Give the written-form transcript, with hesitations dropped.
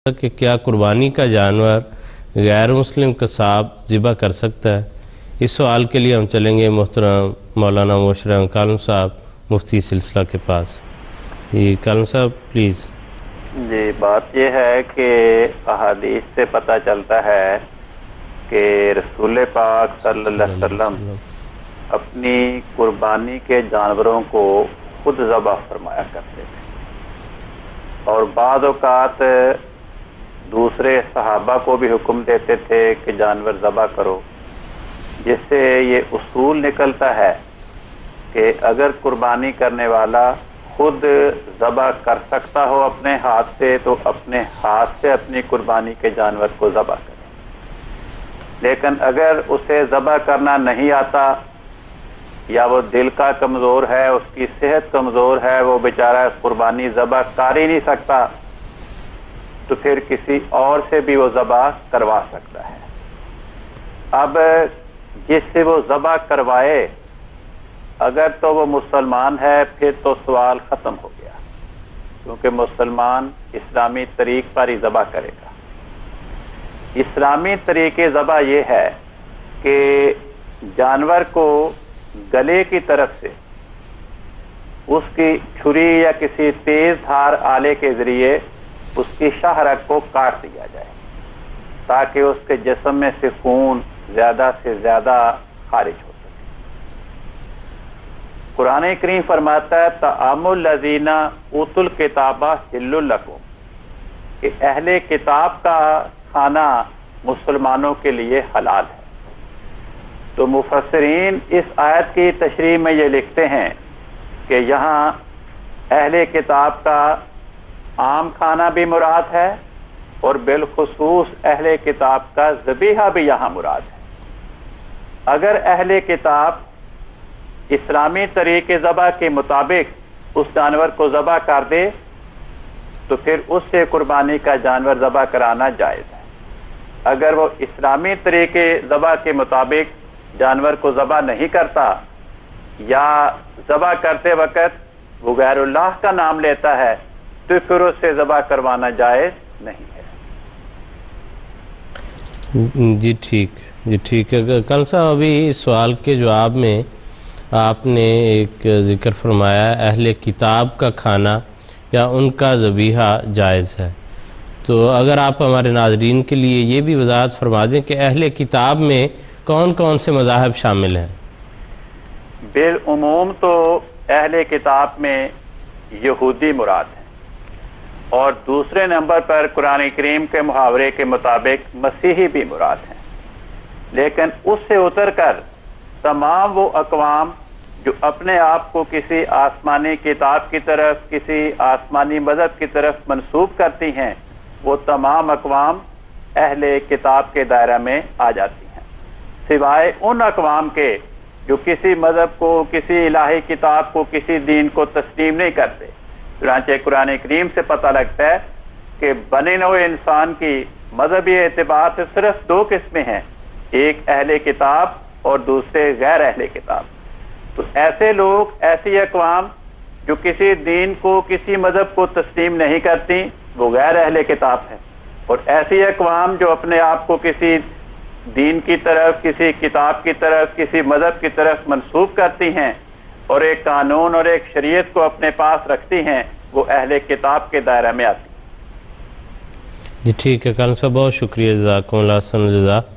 کہ کیا قربانی کا جانور غیر مسلم قصاب ذبح کر سکتا ہے؟ اس سوال کے لیے ہم چلیں گے محترم مولانا مشرف کالم صاحب مفتی سلسلہ کے پاس۔ جی کالم صاحب پلیز۔ جی بات یہ ہے کہ احادیث سے پتہ چلتا ہے کہ رسول پاک صلی اللہ علیہ وسلم اپنی قربانی کے جانوروں کو خود ذبح فرمایا کرتے تھے، اور بعض اوقات دوسرے صحابہ کو بھی حکم دیتے تھے کہ جانور ذبح کرو، جس سے یہ اصول نکلتا ہے کہ اگر قربانی کرنے والا خود ذبح کر سکتا ہو اپنے ہاتھ سے تو اپنے ہاتھ سے اپنی قربانی کے جانور کو ذبح کرے، لیکن اگر اسے ذبح کرنا نہیں آتا یا وہ دل کا کمزور ہے، اس کی صحت کمزور ہے، وہ بیچارہ قربانی ذبح کر ہی نہیں سکتا، تو پھر کسی اور سے بھی وہ ذبح کروا سکتا ہے۔ اب جس سے وہ ذبح کروائے اگر تو وہ مسلمان ہے پھر تو سوال ختم ہو گیا، کیونکہ مسلمان اسلامی طریق پر ہی ذبح کرے گا۔ اسلامی طریقے ذبح یہ ہے کہ جانور کو گلے کی طرف سے اس کی چھری یا کسی تیز دھار آلے کے ذریعے اس کی شاہ رگ کو کاٹ دیا جائے تاکہ اس کے جسم میں سے خون زیادہ سے زیادہ خارج ہو سکے۔ قرآن کریم فرماتا ہے طعام الذین اوتوا الکتاب حل لکم، کہ اہل کتاب کا کھانا مسلمانوں کے لیے حلال ہے۔ تو مفسرین اس آیت کی تشریح میں یہ لکھتے ہیں کہ یہاں اہل کتاب کا عام کھانا بھی مراد ہے اور بالخصوص اہل کتاب کا ذبیحہ بھی یہاں مراد ہے۔ اگر اہل کتاب اسلامی طریقے ذبح کے مطابق اس جانور کو ذبح کر دے تو پھر اس سے قربانی کا جانور ذبح کرانا جائز ہے۔ اگر وہ اسلامی طریقے ذبح کے مطابق جانور کو ذبح نہیں کرتا یا ذبح کرتے وقت وہ غیر اللہ کا نام لیتا ہے تو پھر اس سے ذبح کروانا جائز نہیں ہے۔ جی ٹھیک ہے کالم صاحب، ابھی اس سوال کے جواب میں آپ نے ایک ذکر فرمایا اہل کتاب کا کھانا یا ان کا ذبیحہ جائز ہے، تو اگر آپ ہمارے ناظرین کے لیے یہ بھی وضاحت فرما دیں کہ اہل کتاب میں کون کون سے مذاہب شامل ہیں؟ بالعموم تو اہل کتاب میں یہودی مراد ہیں، اور دوسرے نمبر پر قرآن کریم کے محاورے کے مطابق مسیحی بھی مراد ہیں، لیکن اس سے اتر کر تمام وہ اقوام جو اپنے آپ کو کسی آسمانی کتاب کی طرف، کسی آسمانی مذہب کی طرف منسوب کرتی ہیں، وہ تمام اقوام اہل کتاب کے دائرہ میں آ جاتی ہیں، سوائے ان اقوام کے جو کسی مذہب کو، کسی الہی کتاب کو، کسی دین کو تسلیم نہیں کرتے۔ چنانچہ قرآن کریم سے پتہ لگتا ہے کہ بنے نوع انسان کی مذہبی اعتبار سے صرف دو قسمیں ہیں، ایک اہل کتاب اور دوسرے غیر اہل کتاب۔ تو ایسے لوگ، ایسی اقوام جو کسی دین کو، کسی مذہب کو تسلیم نہیں کرتی وہ غیر اہل کتاب ہے، اور ایسی اقوام جو اپنے آپ کو کسی دین کی طرف، کسی کتاب کی طرف، کسی مذہب کی طرف منسوب کرتی ہیں اور ایک قانون اور ایک شریعت کو اپنے پاس رکھتی ہیں، وہ اہل کتاب کے دائرہ میں آتی ہیں۔ جی ٹھیک ہے کالم صاحب، بہت شکریہ، جزاکم اللہ خیر۔